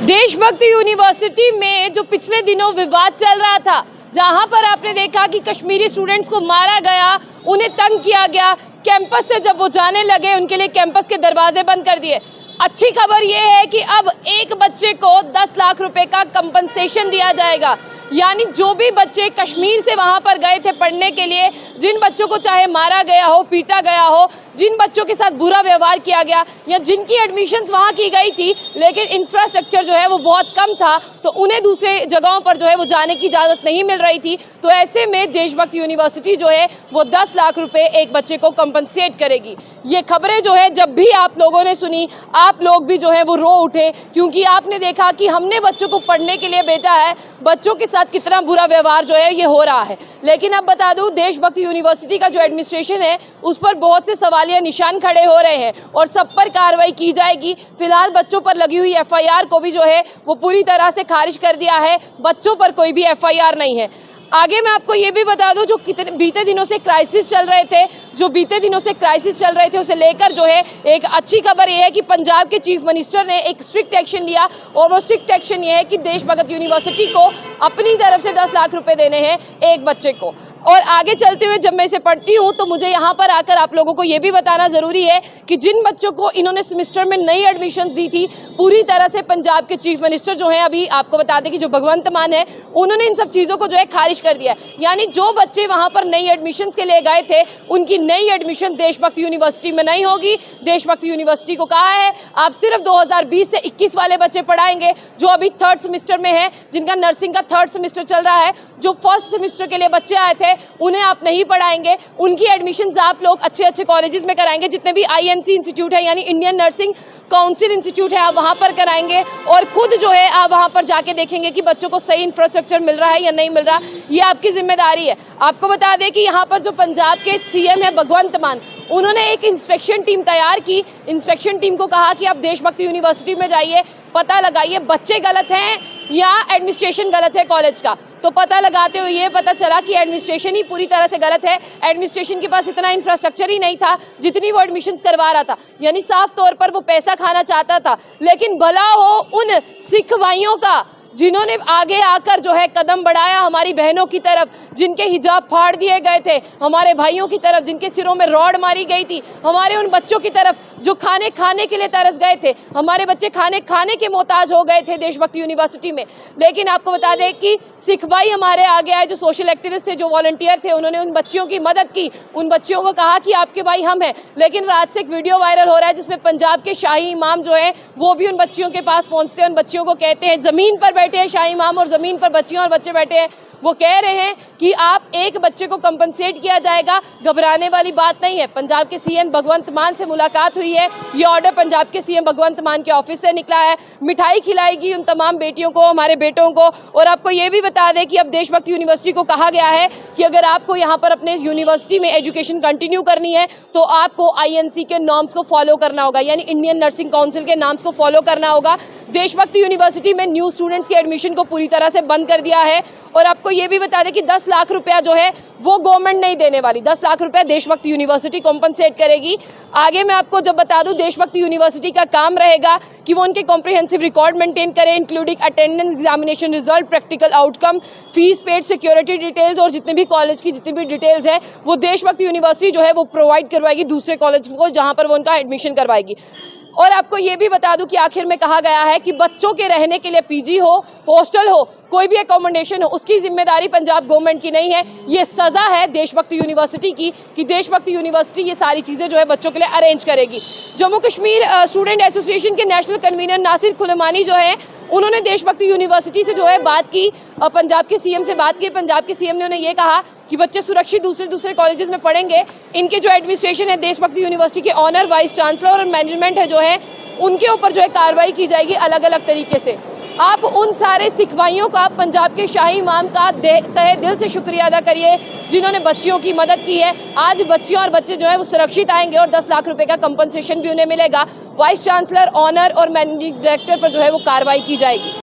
देशभक्त यूनिवर्सिटी में जो पिछले दिनों विवाद चल रहा था, जहां पर आपने देखा कि कश्मीरी स्टूडेंट्स को मारा गया, उन्हें तंग किया गया, कैंपस से जब वो जाने लगे उनके लिए कैंपस के दरवाजे बंद कर दिए। अच्छी खबर ये है कि अब एक बच्चे को 10 लाख रुपए का कंपनसेशन दिया जाएगा। यानी जो भी बच्चे कश्मीर से वहां पर गए थे पढ़ने के लिए, जिन बच्चों को चाहे मारा गया हो, पीटा गया हो, जिन बच्चों के साथ बुरा व्यवहार किया गया या जिनकी एडमिशन्स वहां की गई थी लेकिन इंफ्रास्ट्रक्चर जो है वो बहुत कम था, तो उन्हें दूसरे जगहों पर जो है वो जाने की इजाज़त नहीं मिल रही थी, तो ऐसे में देशभक्त यूनिवर्सिटी जो है वो 10 लाख रुपए एक बच्चे को कंपनसेट करेगी। ये खबरें जो है जब भी आप लोगों ने सुनी, आप लोग भी जो है वो रो उठे, क्योंकि आपने देखा कि हमने बच्चों को पढ़ने के लिए भेजा है, बच्चों के साथ कितना बुरा व्यवहार जो है ये हो रहा है। लेकिन अब बता दूं, देशभक्त यूनिवर्सिटी का जो एडमिनिस्ट्रेशन है उस पर बहुत से सवालिया निशान खड़े हो रहे हैं और सब पर कार्रवाई की जाएगी। फिलहाल बच्चों पर लगी हुई एफआईआर को भी जो है वो पूरी तरह से खारिज कर दिया है, बच्चों पर कोई भी एफआईआर नहीं है। आगे मैं आपको ये भी बता दूं, जो बीते दिनों से क्राइसिस चल रहे थे उसे लेकर जो है एक अच्छी खबर ये है कि पंजाब के चीफ मिनिस्टर ने एक स्ट्रिक्ट एक्शन लिया, और वो स्ट्रिक्ट एक्शन ये है कि देशभक्त यूनिवर्सिटी को अपनी तरफ से 10 लाख रुपए देने हैं एक बच्चे को। और आगे चलते हुए जब मैं इसे पढ़ती हूँ तो मुझे यहाँ पर आकर आप लोगों को ये भी बताना ज़रूरी है कि जिन बच्चों को इन्होंने सेमेस्टर में नई एडमिशन दी थी, पूरी तरह से पंजाब के चीफ मिनिस्टर जो हैं, अभी आपको बता दें कि जो भगवंत मान है, उन्होंने इन सब चीज़ों को जो है खारिज कर दिया। यानी जो बच्चे वहाँ पर नई एडमिशन के लिए गए थे, उनकी नई एडमिशन देशभक्त यूनिवर्सिटी में नहीं होगी। देशभक्त यूनिवर्सिटी को कहा है आप सिर्फ 2020 से 21 वाले बच्चे पढ़ाएंगे, जो अभी 3rd सेमेस्टर में है, जिनका नर्सिंग का 3rd सेमेस्टर चल रहा है। जो 1st सेमेस्टर के लिए बच्चे आए थे उन्हें आप नहीं पढ़ाएंगे, उनकी एडमिशन्स आप लोग अच्छे कॉलेजेस में कराएंगे। जितने भी INC इंस्टीट्यूट है, यानी इंडियन नर्सिंग काउंसिल इंस्टीट्यूट है, आप वहाँ पर कराएंगे और खुद जो है आप वहाँ पर जाके देखेंगे कि बच्चों को सही इंफ्रास्ट्रक्चर मिल रहा है या नहीं मिल रहा। ये आपकी जिम्मेदारी है। आपको बता दें कि यहाँ पर जो पंजाब के CM है भगवंत मान, उन्होंने एक इंस्पेक्शन टीम तैयार की। इंस्पेक्शन टीम को कहा कि आप देशभक्त यूनिवर्सिटी में जाइए, पता लगाइए बच्चे गलत हैं या एडमिनिस्ट्रेशन गलत है कॉलेज का। तो पता लगाते हुए ये पता चला कि एडमिनिस्ट्रेशन ही पूरी तरह से गलत है। एडमिनिस्ट्रेशन के पास इतना इंफ्रास्ट्रक्चर ही नहीं था जितनी वो एडमिशन्स करवा रहा था, यानी साफ तौर पर वो पैसा खाना चाहता था। लेकिन भला हो उन सिख भाइयों का जिन्होंने आगे आकर जो है कदम बढ़ाया हमारी बहनों की तरफ, जिनके हिजाब फाड़ दिए गए थे, हमारे भाइयों की तरफ जिनके सिरों में रॉड मारी गई थी, हमारे उन बच्चों की तरफ जो खाने खाने के लिए तरस गए थे, हमारे बच्चे खाने खाने के मोहताज हो गए थे देशभक्त यूनिवर्सिटी में। लेकिन आपको बता दें कि सिख भाई हमारे आगे आए, जो सोशल एक्टिविस्ट थे, जो वॉलंटियर थे, उन्होंने उन बच्चियों की मदद की, उन बच्चियों को कहा कि आपके भाई हम हैं। लेकिन रात से एक वीडियो वायरल हो रहा है जिसमें पंजाब के शाही इमाम जो है वो भी उन बच्चियों के पास पहुँचते हैं, उन बच्चियों को कहते हैं, ज़मीन पर बैठे हैं शाही इमाम और ज़मीन पर बच्चियाँ और बच्चे बैठे हैं, वो कह रहे हैं कि आप एक बच्चे को कंपनसेट किया जाएगा। घबराने वाली बात नहीं है। पंजाब के CM भगवंत मान से मुलाकात हुई है, ये ऑर्डर पंजाब के CM भगवंत मान के ऑफिस से निकला है। मिठाई खिलाएगी उन तमाम बेटियों को, हमारे बेटों को। और आपको ये भी बता दें कि अब देशभक्त यूनिवर्सिटी को कहा गया है कि अगर आपको यहाँ पर अपने यूनिवर्सिटी में एजुकेशन कंटिन्यू करनी है तो आपको INC के नॉर्म्स को फॉलो करना होगा, यानी इंडियन नर्सिंग काउंसिल के नॉर्म्स को फॉलो करना होगा। देशभक्त यूनिवर्सिटी में न्यू स्टूडेंट्स के एडमिशन को पूरी तरह से बंद कर दिया है। और आपको ये भी बता दें कि 10 लाख रुपया जो है वो गवर्नमेंट नहीं देने वाली, 10 लाख रुपया देशभक्त यूनिवर्सिटी कॉम्पनसेट करेगी। आगे मैं आपको जब बता दूं, देशभक्त यूनिवर्सिटी का काम रहेगा कि वो उनके कॉम्प्रिहेंसिव रिकॉर्ड मेंटेन करें, including attendance, examination result, practical outcome, fees paid, security details और जितने भी कॉलेज की जितनी भी डिटेल्स है वो देशभक्त यूनिवर्सिटी जो है वो प्रोवाइड करवाएगी दूसरे कॉलेज को जहाँ पर वो उनका एडमिशन करवाएगी। और आपको ये भी बता दूं कि आखिर में कहा गया है कि बच्चों के रहने के लिए PG हो, हॉस्टल हो, कोई भी एकोमोडेशन हो, उसकी जिम्मेदारी पंजाब गवर्नमेंट की नहीं है। ये सज़ा है देशभक्त यूनिवर्सिटी की कि देशभक्त यूनिवर्सिटी ये सारी चीज़ें जो है बच्चों के लिए अरेंज करेगी। जम्मू कश्मीर स्टूडेंट एसोसिएशन के नेशनल कन्वीनर नासिर खुलमानी जो है, उन्होंने देशभक्त यूनिवर्सिटी से जो है बात की, पंजाब के CM से बात की। पंजाब के CM ने उन्हें ये कहा कि बच्चे सुरक्षित दूसरे कॉलेजेस में पढ़ेंगे। इनके जो एडमिनिस्ट्रेशन है, देशभक्त यूनिवर्सिटी के ऑनर, वाइस चांसलर और मैनेजमेंट है जो है, उनके ऊपर जो है कार्रवाई की जाएगी अलग अलग तरीके से। आप उन सारे सिख भाइयों का, पंजाब के शाही इमाम का तहे दिल से शुक्रिया अदा करिए जिन्होंने बच्चियों की मदद की है। आज बच्चियों और बच्चे जो है वो सुरक्षित आएंगे और 10 लाख रुपए का कंपनसेशन भी उन्हें मिलेगा। वाइस चांसलर, ऑनर और मैनेजिंग डायरेक्टर पर जो है वो कार्रवाई की जाएगी।